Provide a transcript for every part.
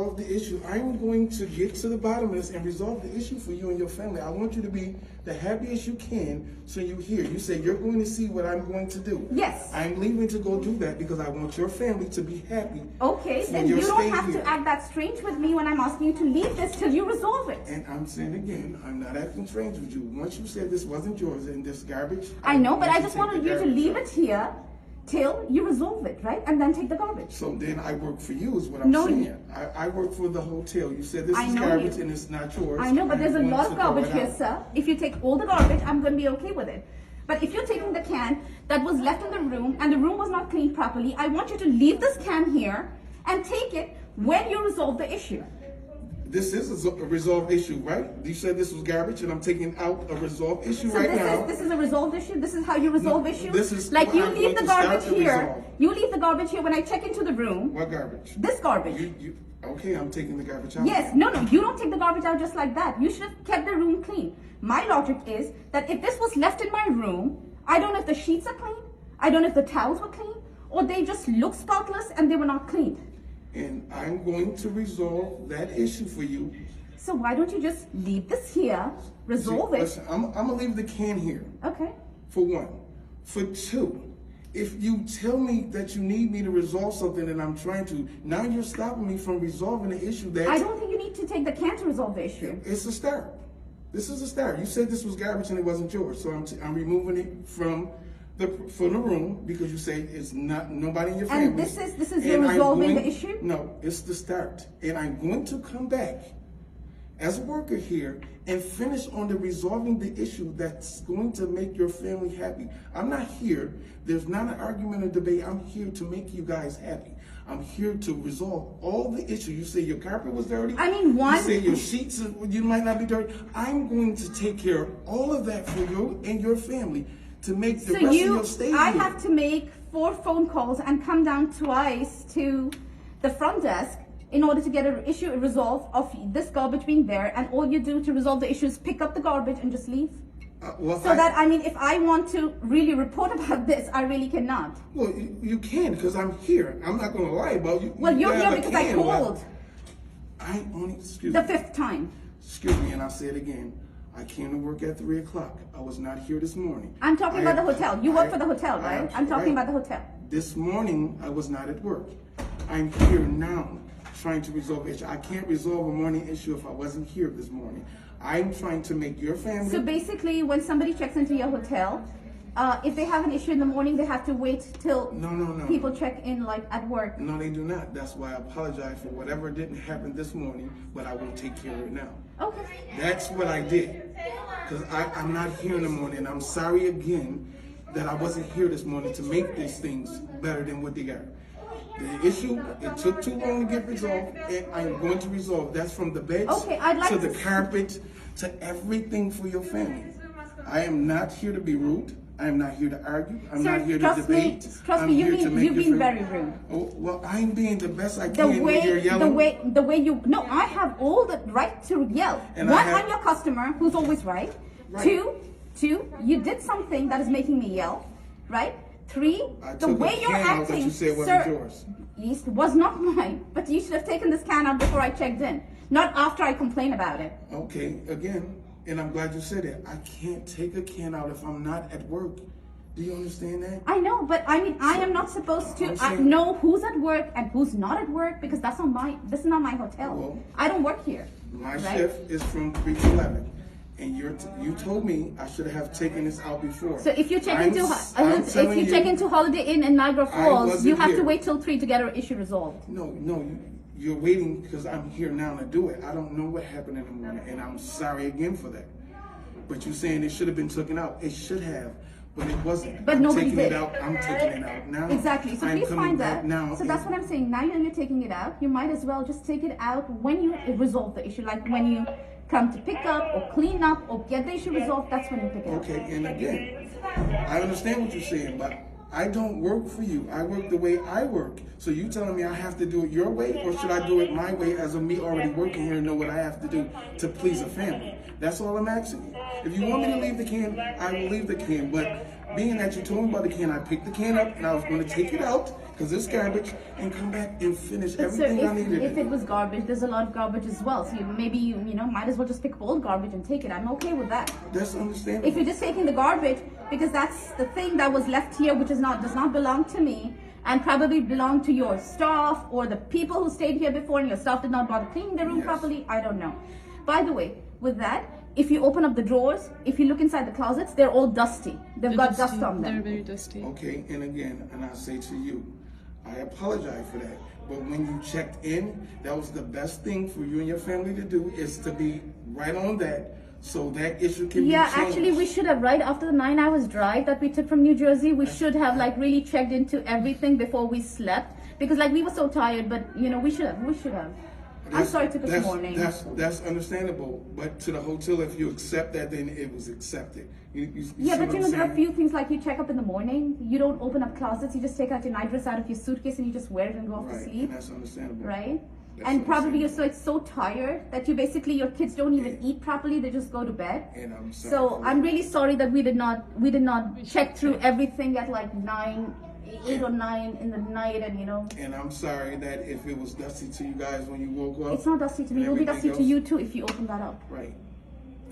resolve the issue. I'm going to get to the bottom of this and resolve the issue for you and your family. I want you to be the happiest you can so you hear. You say you're going to see what I'm going to do. Yes. I'm leaving to go do that because I want your family to be happy. Okay, then you don't have to act that strange with me when I'm asking you to leave this till you resolve it. And I'm saying again, I'm not acting strange with you. Once you said this wasn't yours and this garbage. I know, but I just wanted you to leave it here till you resolve it, right? And then take the garbage. So then I work for you is what I'm saying. I work for the hotel. You said this is garbage and it's not yours. I know, but there's a lot of garbage here, sir. If you take all the garbage, I'm going to be okay with it. But if you're taking the can that was left in the room and the room was not cleaned properly, I want you to leave this can here and take it when you resolve the issue. This is a resolved issue, right? You said this was garbage and I'm taking out a resolved issue now. This is a resolved issue? This is how you resolve issues? This is like you leave the garbage here. You leave the garbage here when I check into the room. What garbage? This garbage. Okay, I'm taking the garbage out. Yes, no, you don't take the garbage out just like that. You should have kept the room clean. My logic is that if this was left in my room, I don't know if the sheets are clean, I don't know if the towels were clean, or they just look spotless and they were not cleaned. And I'm going to resolve that issue for you. So why don't you just leave this here, resolve it? Listen, I'm going to leave the can here. Okay. For one. For two, if you tell me that you need me to resolve something and I'm trying to, now you're stopping me from resolving the issue that... I don't think you need to take the can to resolve the issue. It's a start. This is a start. You said this was garbage and it wasn't yours. So I'm removing it from the room because you say it's not nobody in your family. And this is you resolving the issue? No, it's the start. And I'm going to come back as a worker here and finish on the resolving the issue that's going to make your family happy. I'm not here. There's not an argument or debate. I'm here to make you guys happy. I'm here to resolve all the issues. You say your carpet was dirty. I mean, one. You say your sheets, you might not be dirty. I'm going to take care of all of that for you and your family to make the rest of your stay here. I have to make 4 phone calls and come down twice to the front desk in order to get an issue resolved of this garbage being there, and all you do to resolve the issue is pick up the garbage and just leave? If I want to really report about this, I really cannot. Well, you can, because I'm here. I'm not going to lie about you. Well, you're here because I called. I only, excuse me. The 5th time. Excuse me, and I'll say it again. I came to work at 3 o'clock. I was not here this morning. I'm talking about the hotel. You work for the hotel, right? I'm talking about the hotel. This morning, I was not at work. I'm here now trying to resolve an issue. I can't resolve a morning issue if I wasn't here this morning. I'm trying to make your family... So basically, when somebody checks into your hotel, if they have an issue in the morning, they have to wait till people check in, like at work. No, they do not. That's why I apologize for whatever didn't happen this morning, but I will take care of it now. Okay. That's what I did. Because I'm not here in the morning. I'm sorry again that I wasn't here this morning to make these things better than what they are. The issue, it took too long to get resolved, and I'm going to resolve. That's from the beds to the carpet to everything for your family. I am not here to be rude. I am not here to argue. I'm not here to debate. Trust me, you've been very rude. Oh, well, I'm being the best I can when you're yelling. The way you... No, I have all the right to yell. And one, I'm your customer, who's always right. Two, you did something that is making me yell, right? 3, the way you're acting, you said wasn't yours. It was not mine, but you should have taken this can out before I checked in, not after I complained about it. Okay, again, and I'm glad you said it. I can't take a can out if I'm not at work. Do you understand that? I know, but I mean, I am not supposed to know who's at work and who's not at work because this is not my hotel. Well, I don't work here. My shift is from 3 to 11. And you told me I should have taken this out before. So if you check into Holiday Inn in Niagara Falls, you have to wait till 3 to get an issue resolved. No, you're waiting because I'm here now to do it. I don't know what happened in the morning, and I'm sorry again for that. But you're saying it should have been taken out. It should have, but it wasn't. But nobody did. I'm taking it out now. Exactly. So please find that. Now. So that's what I'm saying. Now you're taking it out. You might as well just take it out when you resolve the issue, like when you come to pick up or clean up or get the issue resolved, that's when you pick it up. Okay, and again, I understand what you're saying, but I don't work for you. I work the way I work. So you telling me I have to do it your way, or should I do it my way as of me already working here and know what I have to do to please a family? That's all I'm asking you. If you want me to leave the can, I will leave the can. But being that you told me about the can, I picked the can up and I was going to take it out because it's garbage, and come back and finish But sir, everything I needed. if it was garbage, there's a lot of garbage as well. So maybe you might as well just pick up all garbage and take it. I'm okay with that. That's understandable. If you're just taking the garbage, because that's the thing that was left here, which does not belong to me, and probably belong to your staff or the people who stayed here before, and your staff did not bother cleaning the room properly. I don't know. By the way, with that, if you open up the drawers, if you look inside the closets, they're all dusty. They've got dust on them. They're very dusty. Okay, and again, and I say to you, I apologize for that. But when you checked in, that was the best thing for you and your family to do, is to be right on that, so that issue can be changed. Actually, we should have, right after the 9 hours drive that we took from New Jersey, we should have like really checked into everything before we slept, because like we were so tired. But we should have. I'm sorry it took us this morning. That's understandable. But to the hotel, if you accept that, then it was accepted. Yeah, but there are a few things, like you check up in the morning, you don't open up closets, you just take out your nightdress out of your suitcase and you just wear it and go off to sleep. And that's understandable. Right? And probably you're so tired that your kids don't even eat properly, they just go to bed. And I'm sorry. So I'm really sorry that we did not check through everything at like 8 or 9 in the night, and And I'm sorry that if it was dusty to you guys when you woke up. It's not dusty to me. It'll be dusty to you too if you open that up. Right.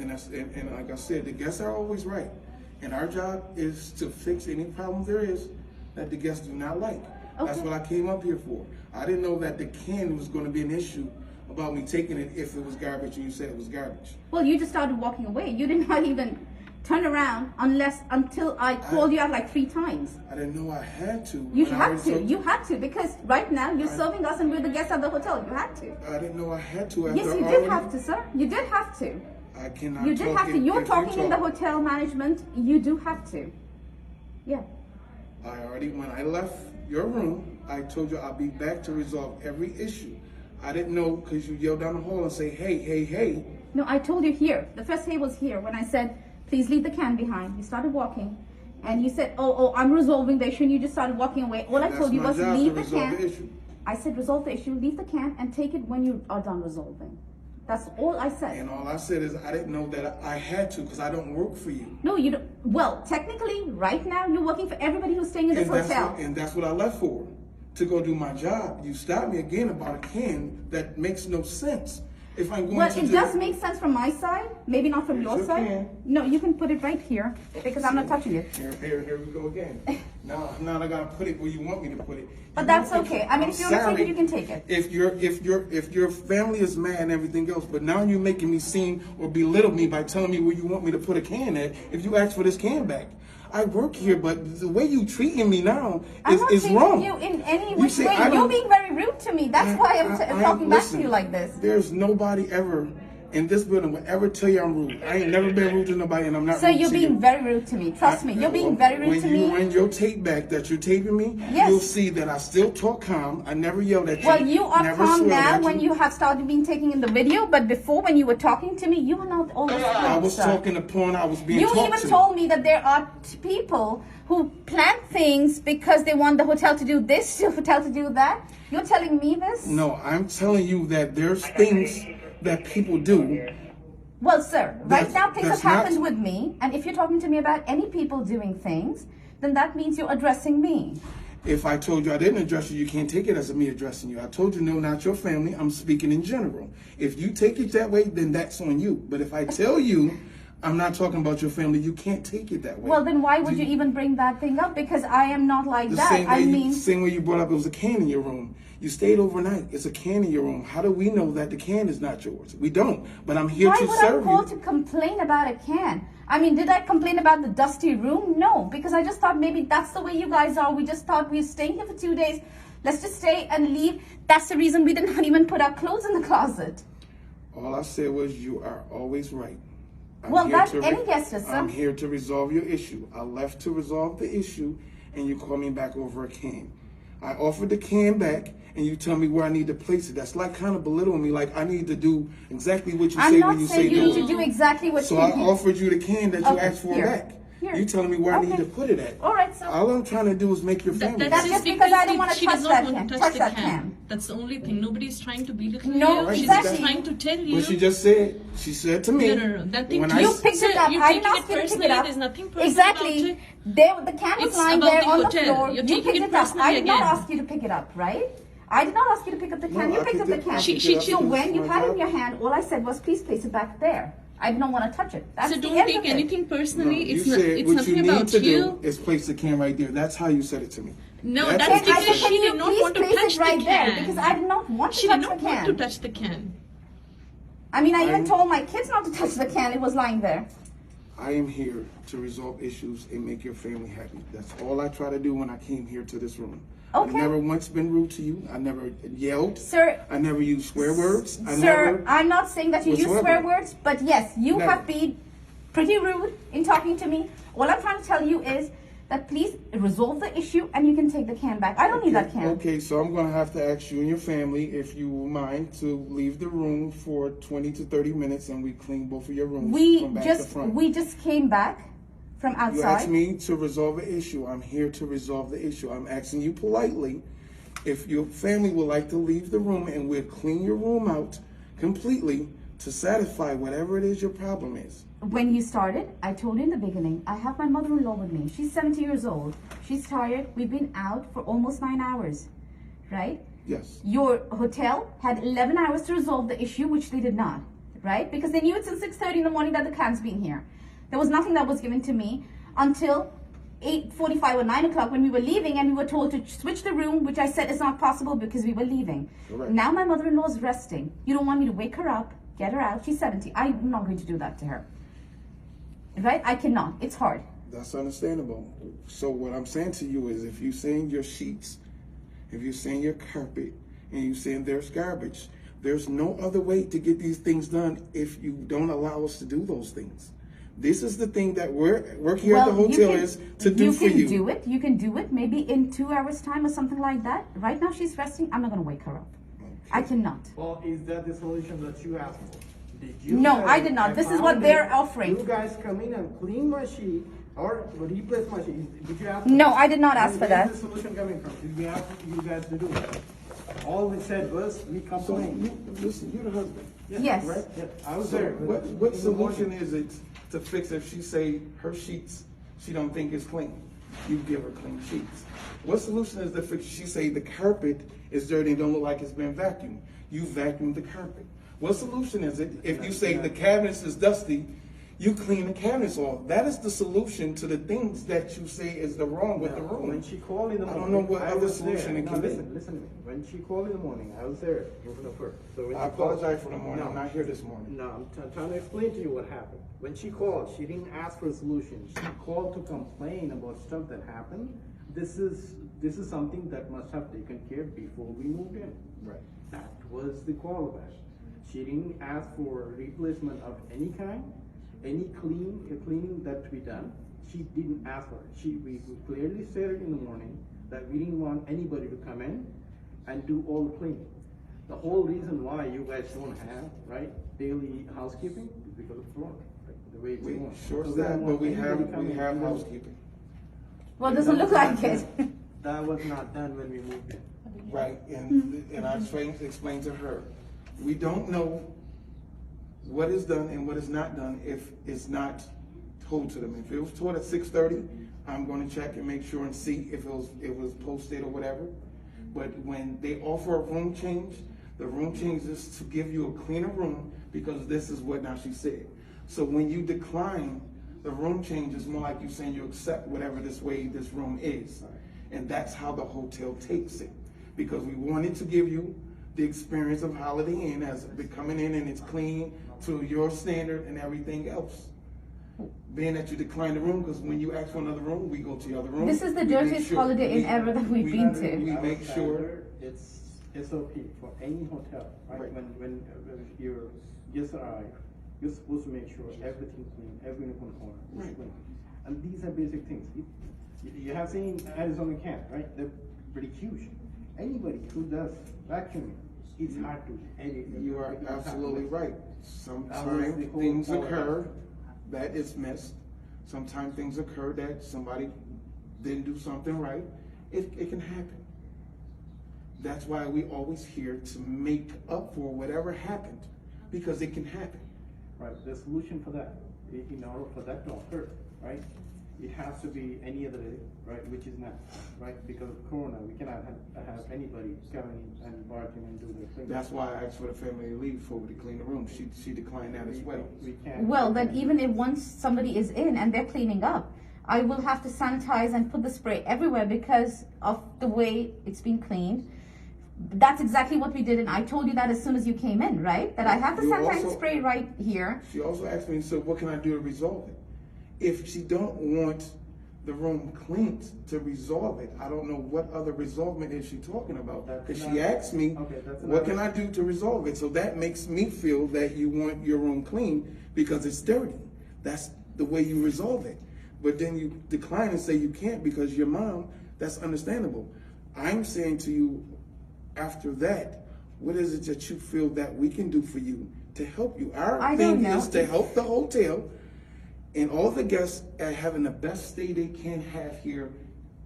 And and like I said, the guests are always right. And our job is to fix any problems there is that the guests do not like. Okay. That's what I came up here for. I didn't know that the can was going to be an issue about me taking it if it was garbage and you said it was garbage. Well, you just started walking away. You did not even turn around until I called you out like 3 times. I didn't know I had to. You had to, because right now you're serving us and we're the guests of the hotel. You had to. I didn't know I had to. Yes, you did have to, sir. You did have to. I cannot. You did have to. You're talking in the hotel management. You do have to. Yeah. When I left your room, I told you I'll be back to resolve every issue. I didn't know because you yelled down the hall and say, hey, hey, hey. No, I told you here. The first hey was here when I said, please leave the can behind. You started walking, and you said, oh, I'm resolving the issue, and you just started walking away. All I told you was leave the can. I said resolve the issue, leave the can, and take it when you are done resolving. That's all I said. And all I said is I didn't know that I had to because I don't work for you. No, you don't. Well, technically, right now, you're working for everybody who's staying in this hotel. And that's what I left for, to go do my job. You stopped me again about a can that makes no sense. If I'm going it does make sense from my side, maybe not from your side. Can. No, you can put it right here because I'm not touching it. Here we go again. Now I gotta put it where you want me to put it. But that's okay. I mean, if you want to take it, you can take it. If your family is mad and everything else, but now you're making me seem or belittle me by telling me where you want me to put a can at. If you ask for this can back. I work here, but the way you treating me now is wrong. I'm not treating you in any which way. You're being very rude to me. That's why I'm talking back to you like this. There's nobody ever in this building will ever tell you I'm rude. I ain't never been rude to nobody, and I'm not rude to you. So you're being very rude to me. Trust me. You're being very rude to me. When you run your tape back that you're taping me, you'll see that I still talk calm. I never yelled at you. Well, you are calm now when you have started being taken in the video, but before when you were talking to me, you were not always calm. I was talking to porn. I was being talked to. You even told me that there are people who plan things because they want the hotel to do this, the hotel to do that. You're telling me this? No, I'm telling you that there's things that people do. Well, sir, right now things have happened with me, and if you're talking to me about any people doing things, then that means you're addressing me. If I told you I didn't address you, you can't take it as me addressing you. I told you, no, not your family. I'm speaking in general. If you take it that way, then that's on you. But if I tell you I'm not talking about your family, you can't take it that way. Well, then why would you even bring that thing up? Because I am not like that. Same way you brought up it was a can in your room. You stayed overnight. It's a can in your room. How do we know that the can is not yours? We don't. But I'm here to serve you. Why would I call to complain about a can? I mean, did I complain about the dusty room? No, because I just thought maybe that's the way you guys are. We just thought we were staying here for 2 days. Let's just stay and leave. That's the reason we did not even put our clothes in the closet. All I said was you are always right. Well, that's any guest, sir. I'm here to resolve your issue. I left to resolve the issue, and you call me back over a can. I offered the can back, and you tell me where I need to place it. That's like kind of belittling me, like I need to do exactly what you say when you say do it. I'm not saying you need to do exactly what you So I offered you the can that you asked for back. Here. You telling me where I need Okay. to put it at. All right, so All I'm trying to do is make your family That's happy. just because I don't wanna she touch does not that want can. to Touch touch that the can. can. That's the only thing. Nobody's trying to belittle No, you. She's exactly. just trying to tell you. But she just said, she said to me, No. That thing when you I you s- picked it Sir, up. you're I didn't taking ask it you to pick it personally. up. There's nothing personal Exactly. about it. The can was It's lying about there the on the hotel. floor. You're You taking picked it it up. personally I did not again. ask you to pick it up, right? I did not ask you to pick up the can. No, You I picked up the picked it- can. I She- picked it up she- So because when it's you my had it in job. your hand, all I said was, please place it back there. I did not want to touch it. That's So the don't end take of it. anything No, personally. you It's not. said It's what nothing you need about to you. do is place the can right there. That's how you said it to me. No, That's that's what you I because said, said. she can you did not please want to place touch it right the there? can. Because I did not want to She touch did not the want to can. touch the can. I mean, I even I'm- told my kids not to touch the can. It was lying there. I am here to resolve issues and make your family happy. That's all I try to do when I came here to this room. I've Okay. never once been rude to you. I never yelled. Sir, I never used swear words. I Sir, never. I'm not saying that you use Whatsoever. swear words, but yes, you Never. have been pretty rude in talking to me. All I'm trying to tell you is that please resolve the issue and you can take the can back. I don't need that can. Okay, so I'm gonna have to ask you and your family if you will mind to leave the room for 20 to 30 minutes and we clean both of your rooms from back to front. We just came back from You asked outside. me to resolve an issue. I'm here to resolve the issue. I'm asking you politely if your family would like to leave the room and we'll clean your room out completely to satisfy whatever it is your problem is. When you started, I told you in the beginning, I have my mother-in-law with me. She's 70 years old. She's tired. We've been out for almost 9 hours, right? Yes. Your hotel had 11 hours to resolve the issue, which they did not, right? Because they knew it since 6:30 in the morning that the can's been here. There was nothing that was given to me until 8:45 or 9 o'clock when we were leaving, and we were told to switch the room, which I said is not possible because we were leaving. Correct. Now my mother-in-law is resting. You don't want me to wake her up, get her out. She's 70. I'm not going to do that to her. Right? I cannot. It's hard. That's understandable. So what I'm saying to you is if you're saying your sheets, if you're saying your carpet, and you're saying there's garbage, there's no other way to get these things done if you don't allow us to do those things. This is the thing that work here at the hotel is to do for you. You can do it. You can do it maybe in 2 hours' time or something like that. Right now she's resting. I'm not going to wake her up. I cannot. Well, is that the solution that you asked for? Did you No, say, I did not. This is what found they're it, offering. You guys come in and clean my sheet or replace my sheet. Did you ask? No, I did not ask for Where's that. the solution coming from? Did we ask you guys to do it? All we said was we So complained. listen, you're the husband. Yes. Right? Yeah, I was So there. what solution is it to fix if she say her sheets she don't think is clean? You give her clean sheets. What solution is to fix? She say the carpet is dirty and don't look like it's been vacuumed. You vacuum the carpet. What solution is it if you say the cabinets is dusty? You clean the cabinets off. That is the solution to the things that you say is the wrong with the room. When she called in the I morning, don't know what other was solution there. it No, can be. listen to me. When she called in the morning, I was there in front of her. So when I she called- apologize for the morning. No. I'm not here this morning. No, I'm trying to explain to you what happened. When she called, she didn't ask for a solution. She called to complain about stuff that happened. This is something that must have taken care before we moved in. Right. That was the call of it. She didn't ask for replacement of any kind, any cleaning that to be done. She didn't ask for it. We clearly stated in the morning that we didn't want anybody to come in and do all the cleaning. The whole reason why you guys don't have, right, daily housekeeping is because of Florida, right, the way it's We going. sure So is we that, don't but want we anybody coming have in and- housekeeping. Well, it doesn't look like it. That was not done when we moved in. Right, and I explained to her, we don't know what is done and what is not done if it's not told to them. If it was told at 6:30, I'm gonna check and make sure and see if it was posted or whatever. But when they offer a room change, the room change is to give you a cleaner room because this is what now she said. So when you decline the room change, it's more like you saying you accept whatever this way this room is. And that's how the hotel takes it. Because we wanted to give you the experience of Holiday Inn as coming in and it's clean to your standard and everything else. Being that you decline the room, because when you ask for another room, we go to the other room. This is the We make dirtiest sure- Holiday Inn we- ever that we've been to. We Our make sure. standard, it's SOP for any hotel, right? Right. When your guests arrive, you're supposed to make sure everything clean, every nook and corner is Right. clean. And these are basic things. You have seen Arizona can, right? They're pretty huge. Anybody who does vacuuming, it's hard to edit. You are absolutely right. That was Sometimes the whole things point. occur that is missed. Sometimes things occur that somebody didn't do something right. It can happen. That's why we always here to make up for whatever happened, because it can happen. Right, the solution for that, in order for that to occur, right, it has to be any other day, right, which is not, right, because of Corona, we cannot have anybody coming and barging and do their thing. That's why I asked for the family to leave before we clean the room. She declined that as well. We can't. Well, then even if once somebody is in and they're cleaning up, I will have to sanitize and put the spray everywhere because of the way it's been cleaned. That's exactly what we did, and I told you that as soon as you came in, right? That I have the You sanitize also- spray right here. She also asked me, so what can I do to resolve it? If she don't want the room cleaned to resolve it, I don't know what other resolvement is she talking about. That's Because not- she asked me, okay, that's what another- can I do to resolve it? So that makes me feel that you want your room clean because it's dirty. That's the way you resolve it. But then you decline and say you can't because your mom, that's understandable. I'm saying to you, after that, what is it that you feel that we can do for you to help you? Our I thing don't know. is to help the hotel and all the guests at having the best stay they can have here,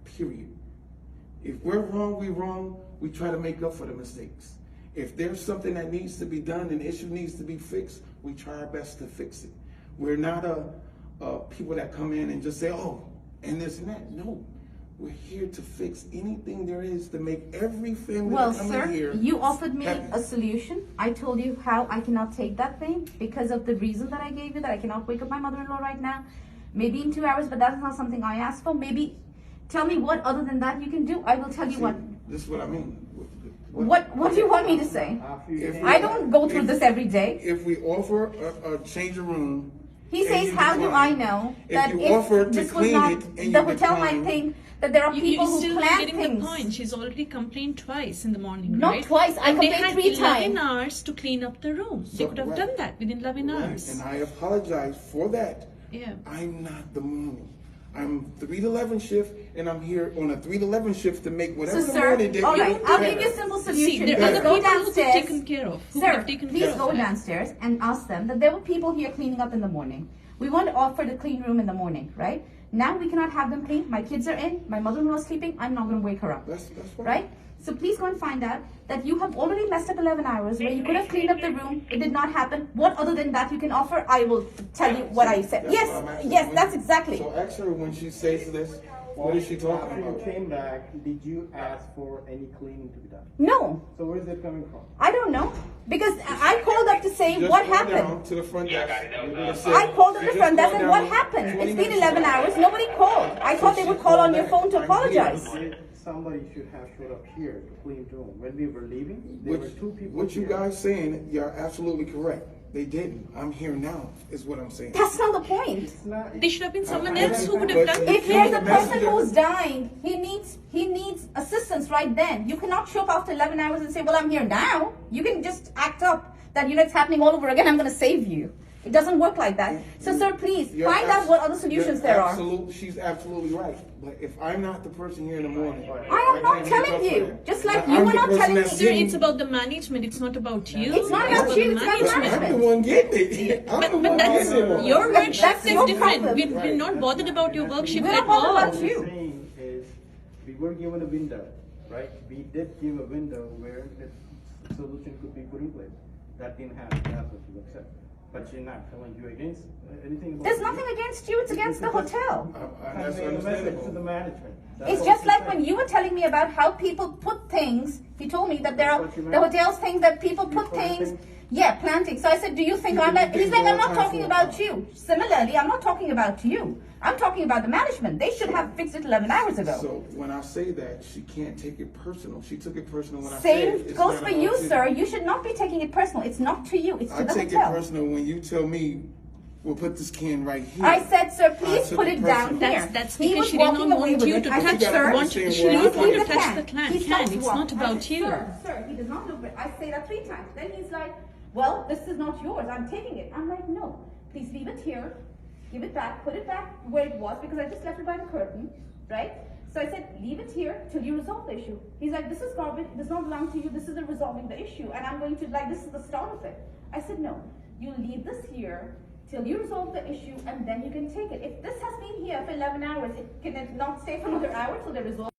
period. If we're wrong, we're wrong. We try to make up for the mistakes. If there's something that needs to be done, an issue needs to be fixed, we try our best to fix it. We're not people that come in and just say, oh, and this and that. No. We're here to fix anything there is to make every family Well, that comes sir, in here. you offered me happy. a solution. I told you how I cannot take that thing because of the reason that I gave you, that I cannot wake up my mother-in-law right now. Maybe in 2 hours, but that's not something I asked for. Maybe tell me what other than that you can do. I will tell you See, what. This is what I mean. What do you want me to say? After you If take we- I don't go through if- this every day. If we offer a change of room. He and says, you how do I decline, know if that you offer to this was clean not it and the you hotel decline, might think that there are people You're who still plan getting things. the point. She's already complained twice in the morning, Not right? twice, I And they complained had 3 11 times. hours to clean up the room. They could have Right. done that within 11 Right, hours. and I apologize for that. Yeah. I'm not the morning. I'm 3 to 11 shift, and I'm here on a 3 to 11 shift to make So, whatever the sir, morning that all you right, I'll have. give you a simple See, solution. there are Please other go people who've downstairs. taken care of. Who Sir, have taken please care of go that. downstairs and ask them that there were people here cleaning up in the morning. We want to offer the clean room in the morning, right? Now we cannot have them clean. My kids are in. My mother-in-law is sleeping. I'm not going to wake her up. That's fine. Right? So please go and find out that you have already messed up 11 hours where you could have cleaned up the room. It did not happen. What other than that you can offer? I will tell you what I said. That's Yes, what I'm asking. yes, When- that's exactly. So ask her when she says this, what is she talking After you about? came back, did you ask for any cleaning to be done? No, So where is it coming from? I don't know. Because I called up to say Just what go happened. down to the front desk. You're gonna say- I called up you the just front desk go and what down happened? 20 It's been minutes 11 ago. hours. Nobody called. I thought they would call on your phone to I'm here. apologize. Somebody should have showed up here to clean the room. When we were leaving, there What, were 2 people what you here. guys saying, you're absolutely correct. They didn't. I'm here now, is what I'm saying. That's not the point. It's not. There should have been someone I- else who would have done If it. there's a the person messenger- who's dying, he needs assistance right then. You cannot show up after 11 hours and say, well, I'm here now. You can just act up that, it's happening all over again. I'm going to save you. It doesn't work like that. So, sir, please You're find out what other solutions there are. She's absolutely right. But if I'm not the person here in the morning, I am not can't telling make up you. for that. Just like I'm you were the not person telling me. that's Sir, getting- it's about the management. It's not about you. It's not about you, it's about I'm the management. one getting it. I'm the But one that's getting it. your work shift That's is your different. problem. We're not bothered about your work shift We're at not bothered all. about What you. we're saying is, we were given a window, right? We did give a window where the solution could be put in place. That didn't happen. That's what you accept. But she's not telling you against anything about There's you. nothing against you. It's against the hotel. That's Convey the message to the understandable. management. That's It's all just she's like saying. when you were telling me about how people put things. He told me that there That's are what you the meant? hotels think that people You put plant things. things? Yeah, planting. So I said, do you think You I'm can not? do He's things like, I'm all not the time talking for a about while. you. Similarly, I'm not talking about you. I'm talking about the management. They should have fixed it 11 hours ago. So when I say that, she can't take it personal. She took it personal when I said Same it's goes not for about you, sir. You should not be taking it personal. It's not to you. It's to I the take it hotel. personal when you tell me, we'll put this can right here. I said, sir, please took put it it down personal. here. That's He because was she did not walking away want with you it. to I said, touch. sir, understand She why did I'm not want doing to it. touch the can. He stopped It's walking. not I about said, you. Sir, he does not look right. I say that 3 times. Then he's like, well, this is not yours. I'm taking it. I'm like, no, please leave it here. Give it back. Put it back where it was because I just left it by the curtain, right? So I said, leave it here till you resolve the issue. He's like, this is garbage. It does not belong to you. This isn't resolving the issue. And I'm going to, this is the start of it. I said, no, you leave this here till you resolve the issue, and then you can take it. If this has been here for 11 hours, can it not stay for another hour till they resolve?